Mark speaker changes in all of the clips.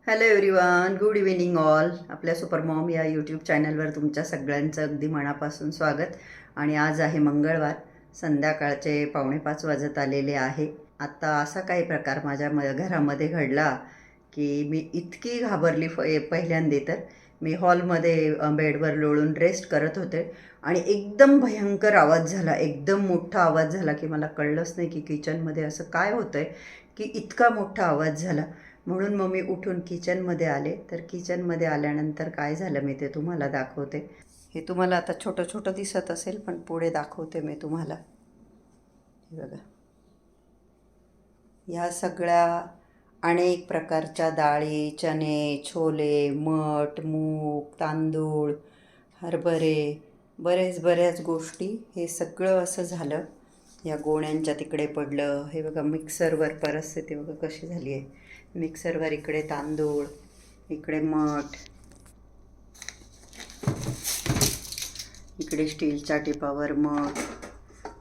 Speaker 1: Hello everyone, good evening all. आपल्या super Maugham या YouTube चॅनलवर तुमच्या सगळ्यांचं अगदी मनापासून स्वागत. आणि आज आहे मंगळवार, संध्याकाळचे 4:45 वाजत आलेले आहे. आता असा काही प्रकार माझ्या घरामध्ये घडला की मी इतकी घाबरली. पहिल्यांदा तर मी हॉलमध्ये बेडवर लोळून रेस्ट करत होते आणि एकदम भयंकर आवाज झाला, एकदम मोठा आवाज झाला की मला कळलंच नाही की किचनमध्ये असं काय होतं आहे की इतका मोठा आवाज झाला. म्हणून मग मी उठून किचनमध्ये आले. तर किचनमध्ये आल्यानंतर काय झालं मी ते तुम्हाला दाखवते. हे तुम्हाला आता छोटं छोटं दिसत असेल, पण पुढे दाखवते मी तुम्हाला. हे बघा, ह्या सगळ्या अनेक प्रकारच्या डाळी, चणे, छोले, मठ, मूग, तांदूळ, हरभरे, बऱ्याच गोष्टी, हे सगळं असं झालं. या गोण्यांच्या तिकडे पडलं. हे बघा, मिक्सरवर परिस्थिती बघा कशी झाली आहे. मिक्सरवर इकडे तांदूळ, इकडे मठ, इकडे स्टीलच्या टिपावर मठ,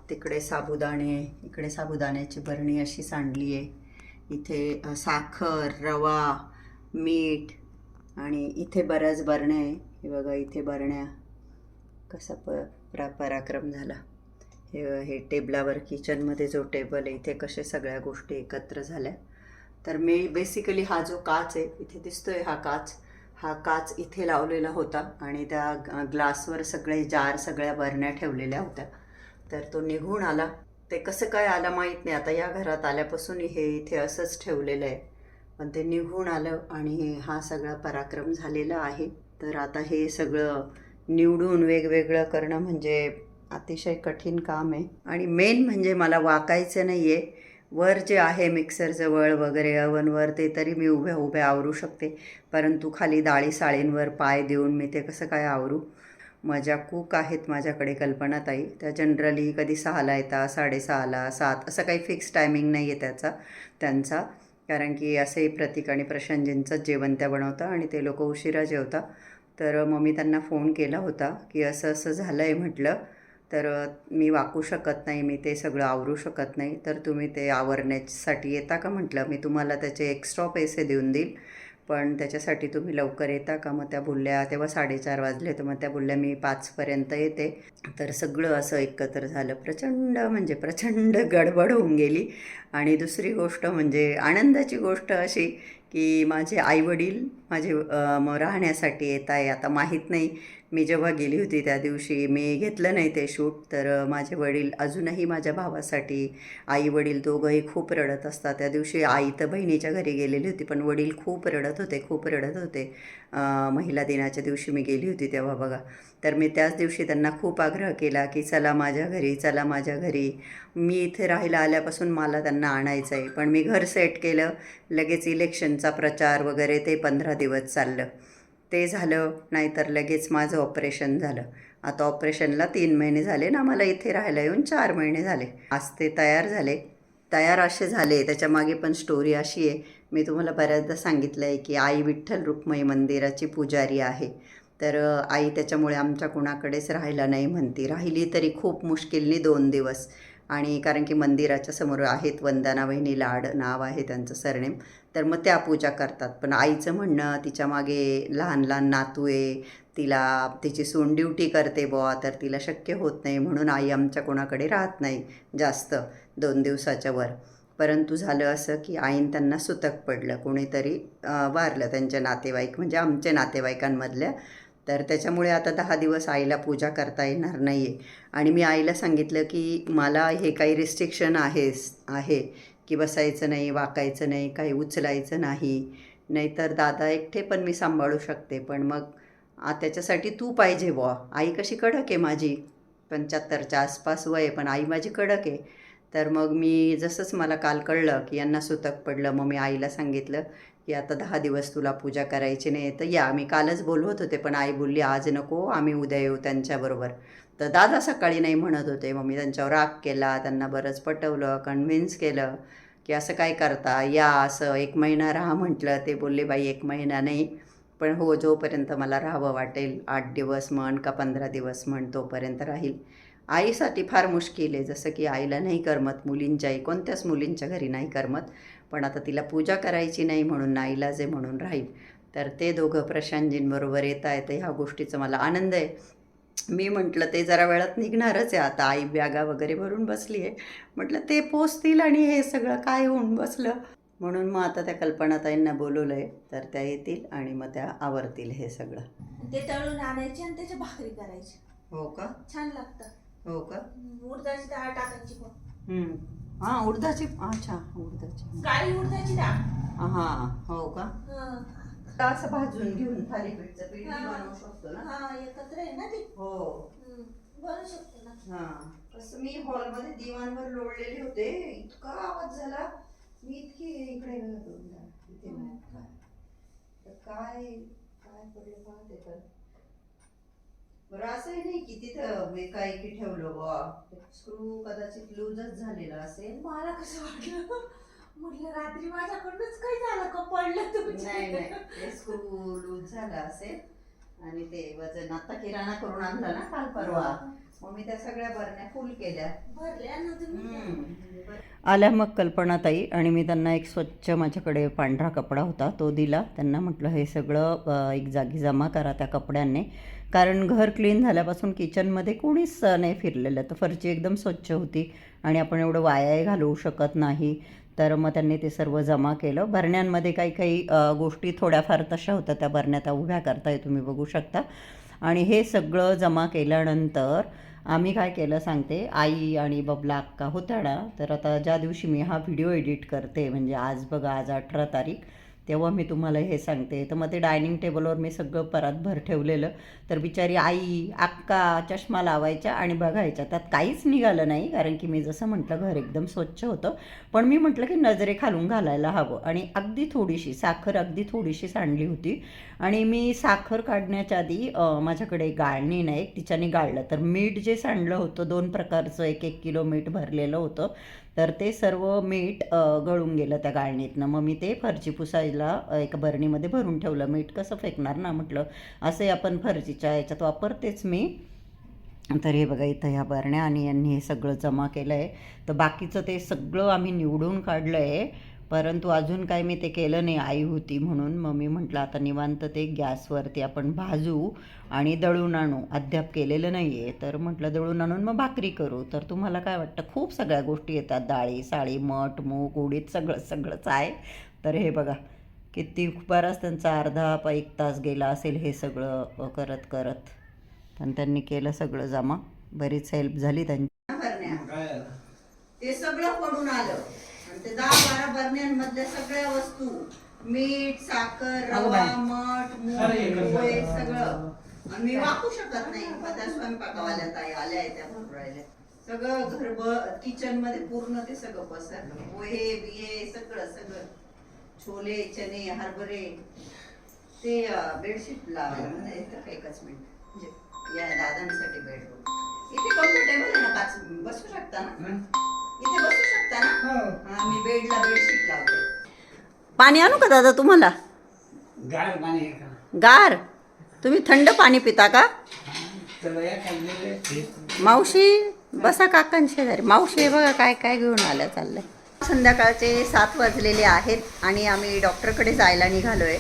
Speaker 1: तिकडे साबुदाणे, इकडे साबुदाण्याची बरणी अशी सांडली आहे. इथे साखर, रवा, मीठ, आणि इथे बऱ्याच बरण्या आहे. हे बघा, इथे बरण्या, कसा पराक्रम झाला. हे टेबलावर, किचनमध्ये जो टेबल आहे इथे कसे सगळ्या गोष्टी एकत्र झाल्या. तर मी बेसिकली हा जो काच आहे इथे दिसतोय, हा काच इथे लावलेला होता आणि त्या ग्लासवर सगळे जार, सगळ्या बरण्या ठेवलेल्या होत्या. तर तो निघून आला. ते कसं काय आला माहीत नाही. आता या घरात आल्यापासून हे इथे असंच ठेवलेलं आहे, पण ते निघून आलं आणि हा सगळा पराक्रम झालेला आहे. तर आता हे सगळं निवडून वेगवेगळं करणं म्हणजे अतिशय कठीण काम आहे. आणि मेन म्हणजे मला वाकायचं नाही आहे. वर जे आहे मिक्सरजवळ वगैरे अवनवर, ते तरी मी उभ्या आवरू शकते, परंतु खाली डाळी साळींवर पाय देऊन मी ते कसं काय आवरू. माझ्या कूक आहेत माझ्याकडे, कल्पनाताई. त्या जनरली कधी 6ला येतात, 6:30ला, 7, असं काही फिक्स टायमिंग नाही आहे त्यांचा. कारण की असे प्रतीक आणि प्रशांतजींचंच जेवण त्या बनवता आणि ते लोक उशिरा जेवता. तर मग मी त्यांना फोन केला होता की असं असं झालं आहे म्हटलं, तर मी वाकू शकत नाही, मी ते सगळं आवरू शकत नाही, तर तुम्ही ते आवरण्यासाठी येता का म्हटलं. मी तुम्हाला त्याचे एक्स्ट्रा पैसे देऊन देईल, पण त्याच्यासाठी तुम्ही लवकर येता का. मग त्या बोलल्या, तेव्हा 4:30 वाजले, तर मग त्या बोलल्या मी 5पर्यंत येते. तर सगळं असं एकत्र झालं. प्रचंड म्हणजे प्रचंड गडबड होऊन गेली. आणि दुसरी गोष्ट म्हणजे आनंदाची गोष्ट अशी की माझे आईवडील माझे राहण्यासाठी येत आहे. आता माहीत नाही, मी जेव्हा गेली होती त्या दिवशी मी घेतलं नाही ते शूट. तर माझे वडील अजूनही माझ्या भावासाठी, आई वडील दोघंही खूप रडत असतात. त्या दिवशी आई तर बहिणीच्या घरी गेलेली होती, पण वडील खूप रडत होते. महिला दिनाच्या दिवशी मी गेली होती तेव्हा बघा. तर मी त्याच दिवशी त्यांना खूप आग्रह केला की चला माझ्या घरी. मी इथे राहायला आल्यापासून मला त्यांना आणायचं आहे, पण मी घर सेट केलं. लगेच इलेक्शनचा प्रचार वगैरे ते 15 दिवस चाललं. ते झालं, नाहीतर लगेच माझं ऑपरेशन झालं. आता ऑपरेशनला 3 महिने झाले ना, मला इथे राहायला येऊन 4 महिने झाले. आज ते तयार असे झाले. त्याच्यामागे पण स्टोरी अशी आहे, मी तुम्हाला बऱ्याचदा सांगितलं आहे की आई विठ्ठल रुक्मिणी मंदिराची पुजारी आहे. तर आई त्याच्यामुळे आमच्या कुणाकडेच राहायला नाही म्हणती. राहिली तरी खूप मुश्किलनी 2 दिवस. आणि कारण की मंदिराच्या समोर आहेत वंदना वहिनी लाड नाव आहे त्यांचं सरनेम. तर मग त्या पूजा करतात. पण आईचं म्हणणं, तिच्या मागे लहान लहान नातू आहे, तिची सून ड्युटी करते बुवा, तर तिला शक्य होत नाही, म्हणून आई आमच्या कोणाकडे राहत नाही जास्त 2 दिवसाच्या वर. परंतु झालं असं की आईन त्यांना सुतक पडलं, कोणीतरी वारलं त्यांच्या नातेवाईक, म्हणजे आमच्या नातेवाईकांमधल्या. तर त्याच्यामुळे आता 10 दिवस आईला पूजा करता येणार नाही आहे. आणि मी आईला सांगितलं की मला हे काही रिस्ट्रिक्शन आहे की बसायचं नाही, वाकायचं नाही, काही उचलायचं नाही, नाहीतर दादा एकटे पण मी सांभाळू शकते, पण मग त्याच्यासाठी तू पाहिजे बुवा. आई कशी कडक आहे माझी, 75च्या आसपास वय, पण आई माझी कडक आहे. तर मग मी जसंच मला काल कळलं की यांना सुतक पडलं, मग मी आईला सांगितलं की आता 10 दिवस तुला पूजा करायची नाही, तर या. मी कालच बोलवत होते, पण आई बोलली आज नको, आम्ही उद्या येऊ त्यांच्याबरोबर. तर दादा सकाळी नाही म्हणत होते. मग मी त्यांच्यावर राग केला, त्यांना बरंच पटवलं, कन्व्हिन्स केलं की असं काय करता, या, असं 1 महिना राहा म्हटलं. ते बोलले बाई 1 महिना नाही, पण हो जोपर्यंत मला राहावं वाटेल, 8 दिवस म्हण का 15 दिवस म्हण, तोपर्यंत राहील. आईसाठी फार मुश्किल आहे, जसं की आईला नाही करमत, मुलींच्याही कोणत्याच मुलींच्या घरी नाही करमत, पण आता तिला पूजा करायची नाही म्हणून नाईलाज आहे म्हणून राहील. तर ते दोघं प्रशांतजींबरोबर येत आहेत. ह्या गोष्टीचा मला आनंद आहे. मी म्हटलं ते जरा वेळात निघणारच आहे आता. आई बॅगा वगैरे भरून बसली आहे. म्हटलं ते पोचतील आणि हे सगळं काय होऊन बसलं. म्हणून मग आता त्या कल्पनाताईंना बोलवलं आहे, तर त्या येतील आणि मग त्या आवरतील हे सगळं.
Speaker 2: ते तळून आणायचे आणि त्याची भाकरी करायची.
Speaker 1: हो का?
Speaker 2: छान लागतं.
Speaker 1: हो का?
Speaker 2: उडदाची डाळ टाकायची पण.
Speaker 1: हां उडदाची. अच्छा उडदाची.
Speaker 2: काळी उडदाची डाळ.
Speaker 1: हां हो का?
Speaker 2: हं.
Speaker 1: असं भाजून घेऊन थालीपीठचं पीठ बनवू शकतो ना?
Speaker 2: हा एकत्र आहे ना ती.
Speaker 1: हो
Speaker 2: बनवू शकतो ना.
Speaker 1: हां कसं मी हॉलमध्ये दिवाणवर लोळलेले होते, इतका आवाज झाला. मी इतकी इकडे इथे काय काय पडलं पाहते तर. बरं असंही नाही की तिथं मी काय की ठेवलं बा, स्क्रू कदाचित लूजच झालेला असेल.
Speaker 2: मला कसं वाटलं, म्हटलं रात्री माझ्याकडूनच काय झालं का पडलं तुमच्या.
Speaker 1: नाही नाही स्क्रू लूज झाला असेल आणि ते वजन आता किराणा करून आणला ना काल परवा, मग मी त्या सगळ्या भरण्या फुल केल्या.
Speaker 2: भरल्या ना तुम्ही.
Speaker 1: आल्या मग कल्पनाताई आणि मी त्यांना एक स्वच्छ माझ्याकडे पांढरा कपडा होता तो दिला. त्यांना म्हटलं हे सगळं एक जागी जमा करा त्या कपड्यांनी, कारण घर क्लीन झाल्यापासून किचनमध्ये कोणीच नाही फिरलेलं. तर फरची एकदम स्वच्छ होती आणि आपण एवढं वायाही घालवू शकत नाही. तर मग त्यांनी ते सर्व जमा केलं. भरण्यांमध्ये काही काही गोष्टी थोड्याफार तशा होत्या, त्या भरण्या त्या उभ्या करताय तुम्ही बघू शकता. आणि हे सगळं जमा केल्यानंतर आम्ही काय केलं सांगते. आई आणि बबला अक्का होत्या ना, तर आता ज्या दिवशी मी हा व्हिडिओ एडिट करते म्हणजे आज बघा आज 18 तारीख, तेव्हा मी तुम्हाला हे सांगते. तर मग ते डायनिंग टेबलवर मी सगळं परातभर ठेवलेलं. तर बिचारी आई अक्का चष्मा लावायच्या आणि बघायच्या, त्यात काहीच निघालं नाही, कारण की मी जसं म्हटलं घर एकदम स्वच्छ होतं. पण मी म्हटलं की नजरे खालून घालायला हवं. आणि अगदी थोडीशी साखर अगदी थोडीशी सांडली होती आणि मी साखर काढण्याच्या आधी माझ्याकडे गाळणी नाही, तिच्याने गाळलं. तर मीठ जे सांडलं होतं 2 प्रकारचं 1-1 किलो मीठ भरलेलं होतं, तर ते सर्व मीठ गळून गेलं त्या गाळणीतनं. मग मी ते फरची पुसायला एका बरणीमध्ये भरून ठेवलं. मीठ कसं फेकणार ना म्हटलं, असे आपण फरचीच्या याच्यात वापरतेच मी. तर हे बघा इथं ह्या बरण्या आणि यांनी हे सगळं जमा केलं आहे. तर बाकीचं ते सगळं आम्ही निवडून काढलं आहे, परंतु अजून काय मी ते केलं नाही, आई होती म्हणून. मग मी म्हटलं आता निवांत ते गॅसवरती आपण भाजू आणि दळून आणू. अद्याप केलेलं नाही आहे, तर म्हटलं दळून आणून मग भाकरी करू. तर तुम्हाला काय वाटतं, खूप सगळ्या गोष्टी येतात, डाळी साळी मठ मूग उडीद सगळंच आहे. तर हे बघा किती बराच त्यांचा अर्धा 1 तास गेला असेल हे सगळं करत करत. पण त्यांनी केलं सगळं जमा, बरीच हेल्प झाली त्यांची. ते सगळं पडून आलं आणि ते 10-12 बरण्यांमधल्या सगळ्या वस्तू, मीठ साखर रवा मठ मूग पोहे सगळं. आणि मी वापरू शकत नाही, त्या स्वयंपाकावाल्या ताई आल्या आहेत त्या भरून राहिल्या. सगळं घर किचन मध्ये पूर्ण ते सगळं पसरलं. पोहे बिये सगळं सगळं, छोले चणे हरभरे. ते बेडशीट लावायला एकच मिनिट, म्हणजे या दादांसाठी बेडरूम इथे कम्फर्टेबल आहे ना, बसू शकता ना इथे, बसू शकता ना. हा मी बेडला बेडशीट लावते. पाणी आणू का दादा तुम्हाला?
Speaker 3: गार पाणी
Speaker 1: गार? तुम्ही थंड पाणी पिता का? मावशी बसा काकांच्या शेजारी. मावशी हे बघा काय काय घेऊन आल्या चाललंय. संध्याकाळचे 7 वाजलेले आहेत आणि आम्ही डॉक्टरकडे जायला निघालो आहे.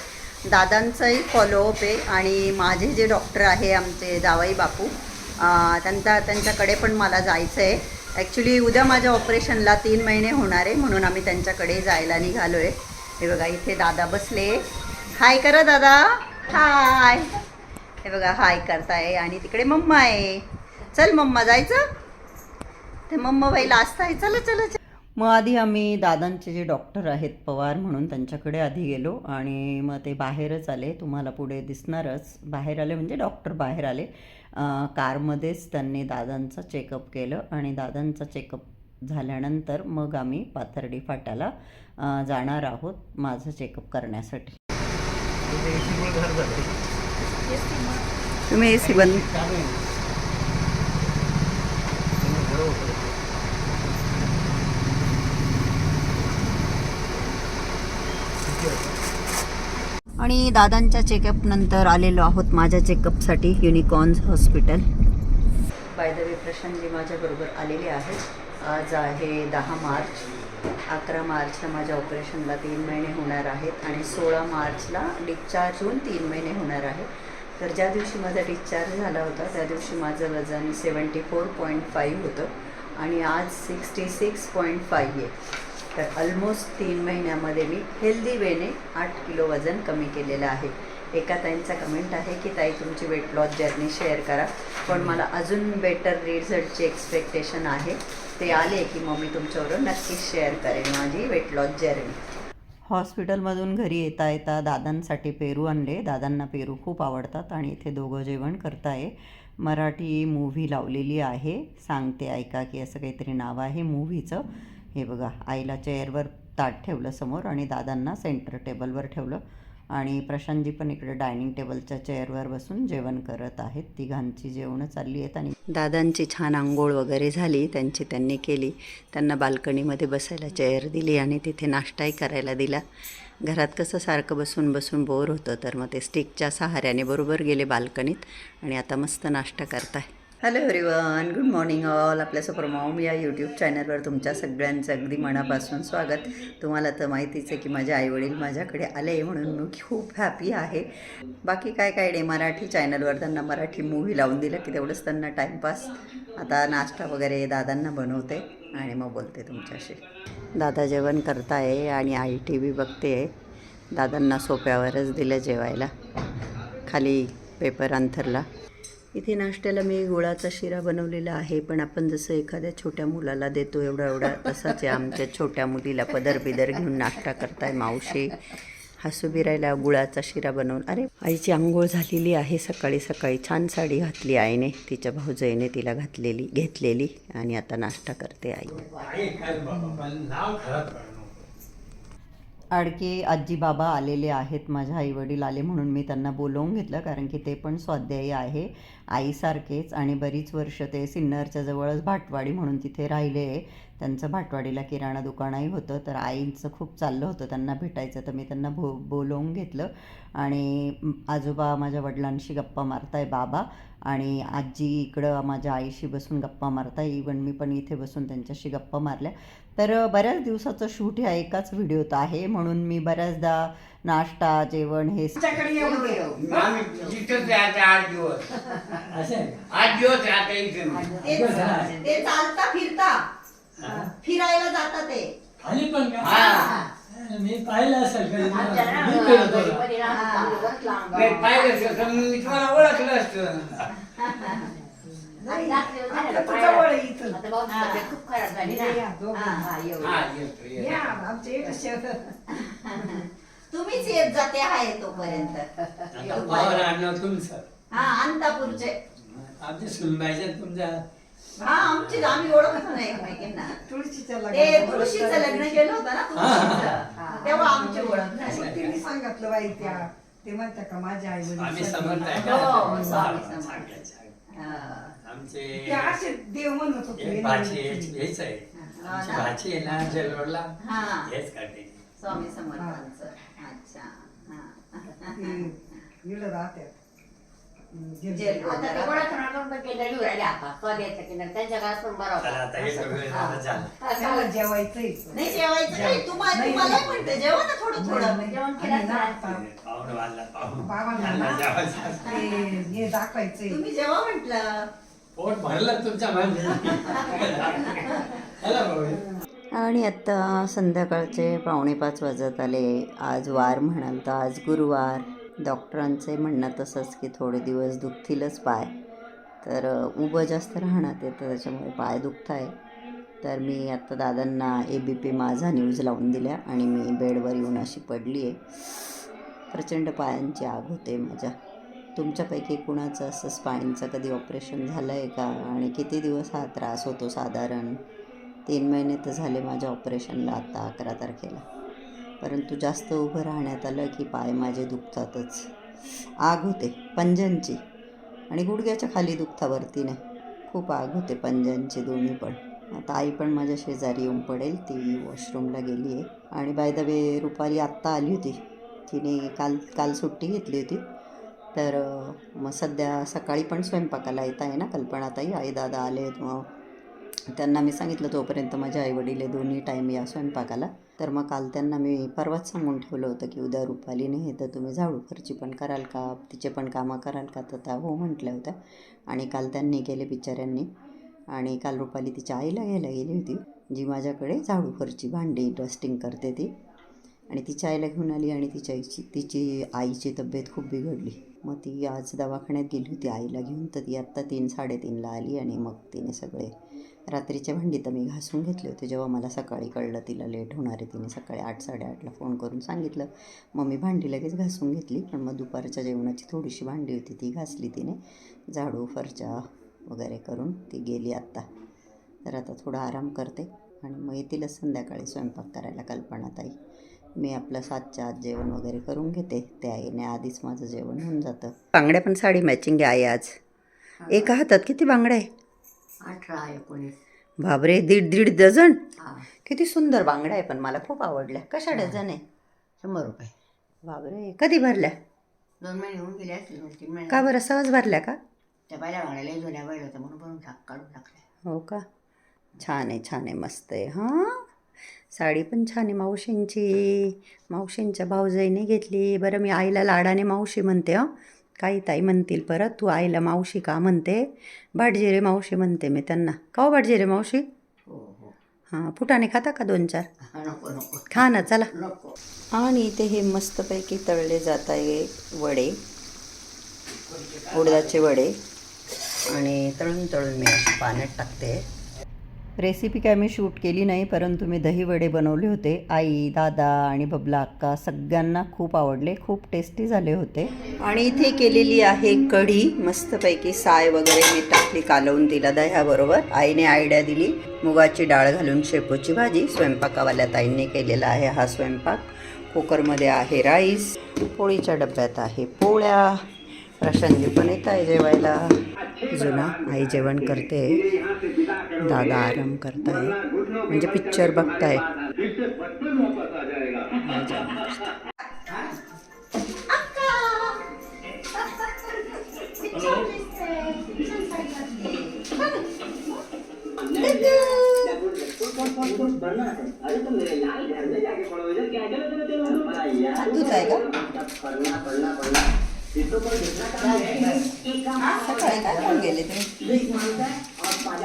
Speaker 1: दादांचाही फॉलोअप आहे आणि माझे जे डॉक्टर आहे आमचे जावई बापू, त्यांच्याकडे पण मला जायचं आहे. ॲक्च्युली उद्या माझ्या ऑपरेशनला 3 महिने होणार आहे, म्हणून आम्ही त्यांच्याकडे जायला निघालो आहे. हे बघा इथे दादा बसले. हाय करा दादा, हाय. हे बघा हाय करताय. आणि तिकडे मम्मा आहे. चल मम्मा जायचं, ते मम्मा बाईला असताय. चला चला चला. मग आधी आम्ही दादांचे जे डॉक्टर आहेत पवार म्हणून त्यांच्याकडे आधी गेलो आणि मग ते बाहेरच आले, तुम्हाला पुढे दिसणारच. बाहेर आले म्हणजे डॉक्टर बाहेर आले. कारमध्येच त्यांनी दादांचं चेकअप केलं आणि दादांचा चेकअप झाल्यानंतर मग आम्ही पाथर्डी फाट्याला जाणार आहोत माझं चेकअप करण्यासाठी. तुम्ही AC बंद. आणि दादांच्या चेकअप नंतर आलेलो आहोत माझ्या चेकअपसाठी Unicorns hospital. By the way Prashant ji माझ्याबरोबर आलेले आहेत. आज आहे 10 मार्च 11 मार्चला माझ्या ऑपरेशनला 3 महिने होणार आहेत आणि 16 मार्चला डिस्चार्ज होऊन 3 महिने होणार आहे. तर ज्या दिवशी माझा डिस्चार्ज झाला होता त्या दिवशी माझं वजन 74.5 होतं आणि आज 66.5 आहे. तर ऑलमोस्ट 3 महिन्यामध्ये मी हेल्दी वेने 8 किलो वजन कमी केलेलं आहे. एका ताईंचा कमेंट आहे की ताई तुमची वेट लॉस जर्नी शेअर करा, पण मला अजून बेटर रिझल्टची एक्सपेक्टेशन आहे. ते आले की मग मी तुमच्याबरोबर नक्कीच शेअर करेन माझी वेट लॉस जर्नी. हॉस्पिटलमधून घरी येता येता दादांसाठी पेरू आणले. दादांना पेरू खूप आवडतात आणि इथे दोघं जेवण करताय. मराठी मूव्ही लावलेली आहे, सांगते ऐका की असं काहीतरी नाव आहे मूव्हीचं. हे बघा, आईला चेअरवर ताट ठेवलं समोर आणि दादांना सेंटर टेबलवर ठेवलं आणि प्रशांतजी पण इकडे डायनिंग टेबलच्या चेअरवर बसून जेवण करत आहेत. तिघांची जेवणं चालली आहेत आणि दादांची छान आंघोळ वगैरे झाली, त्यांची त्यांनी केली. त्यांना बाल्कनीमध्ये बसायला चेअर दिली आणि तिथे नाश्ताही करायला दिला. घरात कसं सारखं बसून बसून बोर होतं, तर मग ते स्टिकच्या सहाऱ्याने बरोबर गेले बाल्कनीत आणि आता मस्त नाश्ता करताय. Hello everyone, good morning all. आपल्या सुपर मॉम या यूट्यूब चॅनलवर तुमच्या सगळ्यांचं अगदी मनापासून स्वागत. तुम्हाला तर माहितीच आहे की माझे आईवडील माझ्याकडे आले म्हणून मी खूप हॅपी आहे. बाकी काय नाही, मराठी चॅनलवर त्यांना मराठी मूव्ही लावून दिलं की तेवढंच त्यांना टाईमपास. आता नाश्ता वगैरे दादांना बनवते आणि मग बोलते तुमच्याशी. दादा जेवण करताय आणि आई टी व्ही बघते. दादांना सोप्यावरच दिलं जेवायला, खाली पेपर अंथरला. इथे नाश्त्याला मी गुळाचा शिरा बनवलेला आहे, पण आपण जसं एखाद्या छोट्या मुलाला देतो एवढा तसाच आहे. आमच्या छोट्या मुलीला पदर बिदर घेऊन नाश्ता करताय मावशी. हसू बिरायला गुळाचा शिरा बनवून. अरे, आईची आंघोळ झालेली आहे सकाळी सकाळी. छान साडी घातली आईने, तिच्या भाऊजाईने तिला घेतलेली आणि आता नाश्ता करते आई. आडके आजी बाबा आलेले आहेत. माझ्या आईवडील आले म्हणून मी त्यांना बोलवून घेतलं, कारण की ते पण स्वाध्यायी आहे आईसारखेच आणि बरीच वर्ष ते सिन्नरच्या जवळच भाटवाडी म्हणून तिथे राहिले. त्यांचं भाटवाडीला किराणा दुकानही होतं, तर आईचं खूप चाललं होतं त्यांना भेटायचं, तर मी त्यांना बोलवून घेतलं. आणि आजोबा माझ्या वडिलांशी गप्पा मारताय बाबा, आणि आजी इकडं माझ्या आईशी बसून गप्पा मारताय. इवन मी पण इथे बसून त्यांच्याशी गप्पा मारल्या. तर बऱ्याच दिवसाचं शूट ह्या एकाच व्हिडिओत आहे, म्हणून मी बऱ्याचदा नाश्ता जेवण हे ते चालता फिरता फिरायला जातात ते
Speaker 4: खाली पण मी पाहिलं असेल
Speaker 3: तुम्हाला ओळखलं असतं.
Speaker 2: खूप खराब झाली तुम्हीच येत जाते आहे तोपर्यंत.
Speaker 4: तुमचं
Speaker 2: हा, अंतापूरचे.
Speaker 4: आमच्या सुनबाईच्या तुमच्या
Speaker 2: हा, आम्ही ओळखत नाही एकमेकींना. तुळशीचं लग्न केलं होतं ना तुळशीचं, तेव्हा आमची ओळख झाली.
Speaker 5: तिने सांगितलं बाई ते म्हणतात का माझ्या आई
Speaker 4: आम्ही समर्थ आहे
Speaker 2: हो, स्वामी
Speaker 4: का?
Speaker 2: समर्थ.
Speaker 4: आमचे
Speaker 5: ते असे देव म्हणत होते.
Speaker 4: एक भाची हेच आहे, आमची भाची आहे ना जलवडला,
Speaker 2: हा,
Speaker 4: हेच करते.
Speaker 2: स्वामी समर्थांचं. अच्छा, हा.
Speaker 5: इकडं राहतात
Speaker 2: जेल
Speaker 6: आता ते गोळा पण केलं लिहून आता स्वाध्यायचं केलं त्यांच्या घरात पण बरं
Speaker 4: चला आता एक वेळ झालं झालं.
Speaker 5: त्याला जेवायचंय.
Speaker 2: नाही जेवायचं नाही. तुम्हाला म्हणते जेवा ना थोडं थोडं.
Speaker 6: जेवण केलं ना.
Speaker 4: पाहुणं वाढला पाहुणं
Speaker 5: बाबांना
Speaker 4: जेवायचं.
Speaker 5: ते हे दाखवायचंय.
Speaker 2: तुम्ही जेव्हा म्हटलं
Speaker 4: पोट भरलं तुमच्या मागे. चला भाऊ.
Speaker 1: आणि आत्ता संध्याकाळचे 4:45 वाजत आले. आज वार म्हणाल तर आज गुरुवार. डॉक्टरांचे म्हणणं तसंच की थोडे दिवस दुखतीलच पाय, तर उभं जास्त राहण्यात येतं त्याच्यामुळे पाय दुखत आहे. तर मी आत्ता दादांना ABP माझा न्यूज लावून दिल्या आणि मी बेडवर येऊन अशी पडली आहे. प्रचंड पायांची आग होते माझ्या. तुमच्यापैकी कुणाचं असं स्पाईनचं कधी ऑपरेशन झालं आहे का, आणि किती दिवस हा त्रास होतो? साधारण 3 महिने तर झाले माझ्या ऑपरेशनला, आता 11 तारखेला. परंतु जास्त उभं राहण्यात आलं की पाय माझे दुखतातच. आग होते पंजांची आणि गुडघ्याच्या खाली दुखतावरती नाही, खूप आग होते पंजांची दोन्ही पण. आता आई पण माझ्या शेजारी येऊन पडेल, ती वॉशरूमला गेली आहे. आणि बाय द वे रुपाली आत्ता आली होती, तिने काल सुट्टी घेतली होती. तर मग सध्या सकाळी पण स्वयंपाकाला येत आहे ना कल्पनाताई, आई दादा आले आहेत, मग त्यांना मी सांगितलं तोपर्यंत माझे आईवडील हे दोन्ही टाईम या स्वयंपाकाला. तर मग काल त्यांना मी परवाच सांगून ठेवलं होतं की उद्या रुपाली नाही तर तुम्ही झाडू फरची पण कराल का, तिचे पण कामं कराल का, तर त्या हो म्हटल्या होत्या. आणि काल त्यांनी केले बिचाऱ्यांनी. आणि काल रुपाली तिच्या आईला घ्यायला गेली होती, जी माझ्याकडे झाडू फरची भांडी डस्टिंग करते ती. आणि तिच्या आईला घेऊन आली आणि तिची आईची तब्येत खूप बिघडली. मग ती आज दवाखान्यात गेली होती आईला घेऊन. तर ती आत्ता 3-3:30ला आली. आणि मग तिने सगळे रात्रीचे भांडी तर मी घासून घेतले होते. जेव्हा मला सकाळी कळलं तिला लेट होणार आहे, तिने सकाळी 8-8:30ला फोन करून सांगितलं. मग मी भांडी लगेच घासून घेतली. पण मग दुपारच्या जेवणाची थोडीशी भांडी होती ती घासली तिने, झाडू फरच्या वगैरे करून ती गेली आत्ता. तर आता थोडा आराम करते आणि मग येतीलच संध्याकाळी स्वयंपाक करायला कल्पनाताई. मी आपलं 7च्या आत जेवण वगैरे करून घेते, त्या येण्याआधीच माझं जेवण होऊन जातं. बांगड्या पण साडी मॅचिंग आहे आज. एका हातात किती बांगड्या आहे?
Speaker 6: 18-19.
Speaker 1: बापरे, 1.5 डझन.
Speaker 6: हा,
Speaker 1: किती सुंदर बांगड्या आहे, पण मला खूप आवडल्या. कशा डझन आहे?
Speaker 6: 100 रुपये.
Speaker 1: बापरे, कधी भरल्या?
Speaker 6: 2 महिने होऊन गेले असतील, 2-3 महिने.
Speaker 1: का बरं, सहज भरल्या का?
Speaker 6: त्या बायला वाढायला जुन्या बायला होत्या म्हणून पण काढून टाकल्या.
Speaker 1: हो का? छान आहे, छान आहे, मस्त आहे. हां, साडी पण छान आहे मावशींची. मावशींच्या भाऊजाईने घेतली. बरं, मी आईला लाडाने मावशी म्हणते. काही ताई म्हणतील परत तू आईला मावशी का म्हणते. भाटजिरे मावशी म्हणते मी त्यांना. का हो भाटजिरे मावशी?
Speaker 6: हो हो.
Speaker 1: हां, फुटाणे खाता का 2-4?
Speaker 6: नको नको
Speaker 1: खा ना, चला.
Speaker 6: नको.
Speaker 1: आणि इथे हे मस्तपैकी तळले जात आहे वडे, उडदाचे वडे. आणि तळून तळून मी अशी पाण्यात टाकते. रेसिपी काय मी शूट केली नाही, परंतु मी दही वडे बनवले होते. आई, दादा आणि बबला अक्का सगळ्यांना खूप आवडले, खूप टेस्टी झाले होते. आणि इथे केलेली आहे कढी मस्तपैकी. साय वगैरे मी टाकली कालवून तिला दह्याबरोबर. आईने आयडिया दिली. मुगाची डाळ घालून शेपूची भाजी. स्वयंपाकावाल्या ताईंनी केलेला आहे हा स्वयंपाक. कुकरमध्ये आहे राईस. पोळीच्या डब्यात आहे पोळ्या. प्रशांतजी पण येत आहे जेवायला. जुना आई जेवण करते, दादा आराम करताय, म्हणजे पिक्चर बघताय. दूध आहे का? सकाळी काय खाऊन गेले तुम्ही?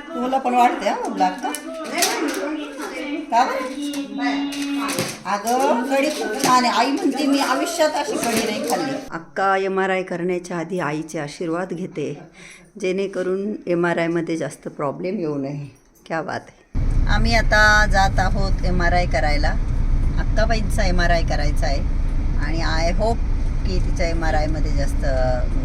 Speaker 1: तुला पण वाटते हा लागतं का? अगं कढी खूप छान आहे. आई म्हणते मी आयुष्यात अशी कढी नाही खाल्ली. अक्का MRI करण्याच्या आधी आईचे आशीर्वाद घेते, जेणेकरून MRIमध्ये जास्त प्रॉब्लेम येऊ नये. क्या बात आहे. आम्ही आता जात आहोत MRI करायला. अक्काबाईंचा MRI करायचा आहे. आणि आय होप की तिच्या MRIमध्ये जास्त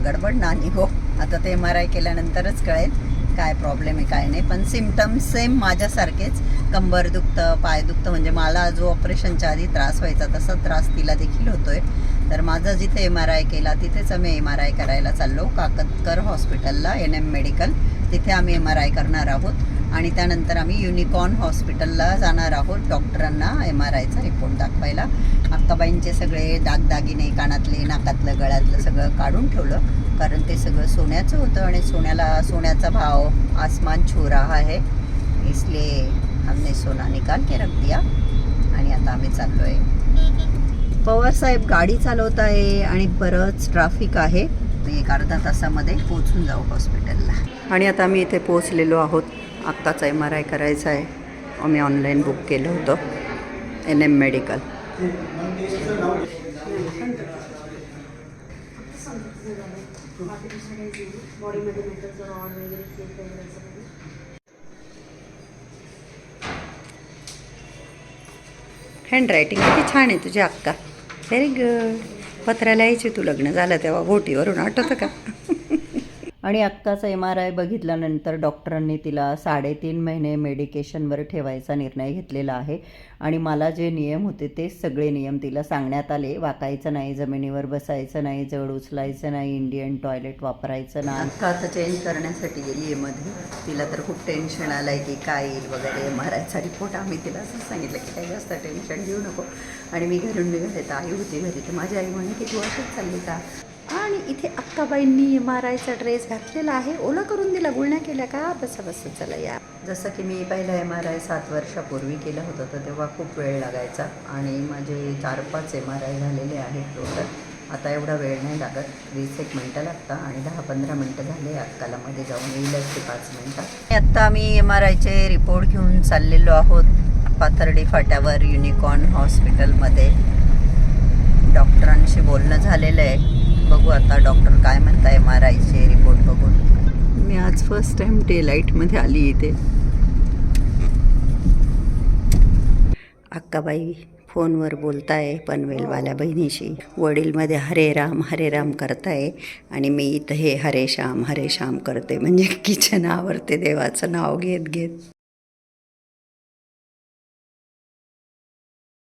Speaker 1: गडबड नाही हो. आता ते MRI केल्यानंतरच कळेल काय प्रॉब्लेम आहे काय नाही. पण सिम्पटम्स सेम माझ्यासारखेच, कंबर दुखतं, पाय दुखतं. म्हणजे मला जो ऑपरेशनच्या आधी त्रास व्हायचा तसा त्रास तिला देखील होतो आहे. तर माझा जिथे MRI केला तिथेच आम्ही MRI करायला चाललो, काकतकर हॉस्पिटलला, NM मेडिकल. तिथे आम्ही MRI करणार आहोत. आणि त्यानंतर आम्ही युनिकॉर्न हॉस्पिटलला जाणार आहोत डॉक्टरांना MRIचा रिपोर्ट दाखवायला. अक्काबाईंचे सगळे दागदागिने, कानातले, नाकातलं, गळ्यातलं सगळं काढून ठेवलं, कारण ते सगळं सोन्याचं होतं. आणि सोन्याचा भाव आसमान छू रहा है, इसलिए हमने सोना निकाल के रख दिया. आणि आता आम्ही चाललो आहे. पवारसाहेब गाडी चालवत आहे आणि बरंच ट्रॅफिक आहे. मी 1 अर्धा तासामध्ये पोहोचून जाऊ हॉस्पिटलला. आणि आता आम्ही इथे पोहोचलेलो आहोत. अक्काचा MRI करायचा आहे. आम्ही ऑनलाईन बुक केलं होतं, NM मेडिकल. हँडरायटिंग किती छान आहे तुझी अक्का. Very good. पत्र लिहायची तू लग्न झालं तेव्हा घोटीवरून, आठवतं का? आणि अक्काचा MRI बघितल्यानंतर डॉक्टरांनी तिला 3.5 महिने मेडिकेशनवर ठेवायचा निर्णय घेतलेला आहे. आणि मला जे नियम होते तेच सगळे नियम तिला सांगण्यात आले. वाकायचं नाही, जमिनीवर बसायचं नाही, जड उचलायचं नाही, इंडियन टॉयलेट वापरायचं नाही. अक्का आता चेंज करण्यासाठी गेली आहे मध्ये. तिला तर खूप टेन्शन आलं आहे की काय येईल वगैरे MRIचा रिपोर्ट. आम्ही तिला असं सांगितलं की काही जास्त टेन्शन घेऊ नको. आणि मी घरून निघाले तर आई होती घरी. तर माझी आई म्हणे की तू अशीच चालली का? आणि इथे अक्काबाईंनी MRIचा ड्रेस घातलेला आहे, ओला करून दिला, गुळण्या केल्या का. बसा बसा चला या. जसं की मी पहिला MRI 7 वर्षापूर्वी केलं होतं तर तेव्हा खूप वेळ लागायचा आणि माझे 4-5 MRI झालेले आहेत टोटल. आता एवढा वेळ नाही लागत, 20-1 मिनटं लागतं आणि 10-15 मिनटं झाले अक्काला मध्ये जाऊन येईलच ते 5 मिनटं. आत्ता आम्ही MRIचे रिपोर्ट घेऊन चाललेलो आहोत पाथर्डी फाट्यावर युनिकॉर्न हॉस्पिटलमध्ये. डॉक्टरांशी बोलणं झालेलं आहे, बघू आता डॉक्टर काय म्हणताय MRIचे रिपोर्ट बघून. मी आज फर्स्ट टाइम डे लाईटमध्ये आली इथे. अक्काबाई फोनवर बोलताय पनवेलवाल्या बहिणीशी. वडीलमध्ये हरे राम करताय आणि मी इथं हे हरे श्याम करते, म्हणजे किचन आवरते देवाचं नाव घेत घेत.